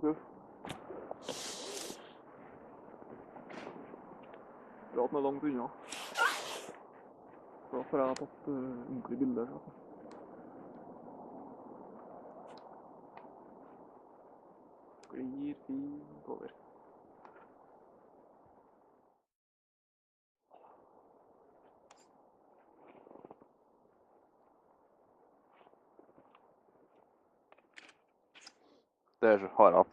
Takk du. Bra at den langt unna. Da får jeg tatt ordentlig bilder. Altså. Glir fint over. Det har han.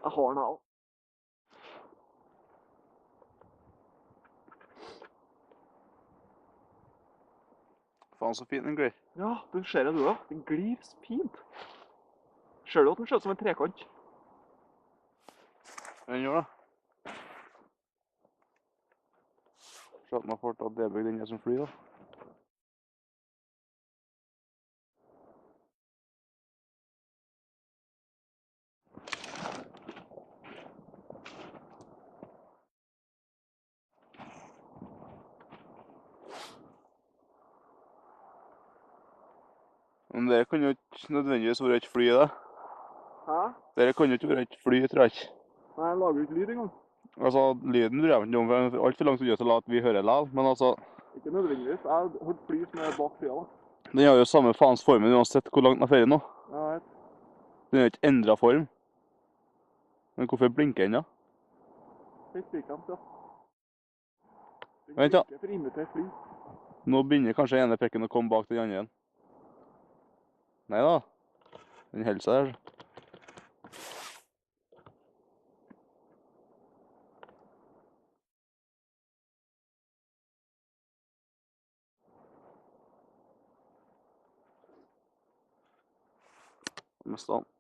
Jeg har den her også. Faen så fin den glir. Ja, du ser det du da. Den glir fint. Ser du at den ser ut som en trekant? Den gjør det. Så at man får tatt debygd den som fly da. Men det kan jo ikke nødvendigvis være et fly da. Hæ? Det kan jo ikke være et fly, tror jeg ikke. Nei, jeg lager ikke lyd engang. Altså, lyden bryr jeg meg ikke om, for alt for langt unna til at vi hører likevel, men altså... Ikke nødvendigvis. Jeg har holdt fly som er bak siden da. Den har jo samme faens formen uansett hvor langt den er ferdig nå. Jeg vet. Den har ikke endret form. Men hvorfor blinker den da? Helt likent, ja. Den Vent da. blinker for å imitere fly. Nå begynner kanskje ene pekken å komme bak den andre igjen. Neida. Den holder seg der. Mistet han.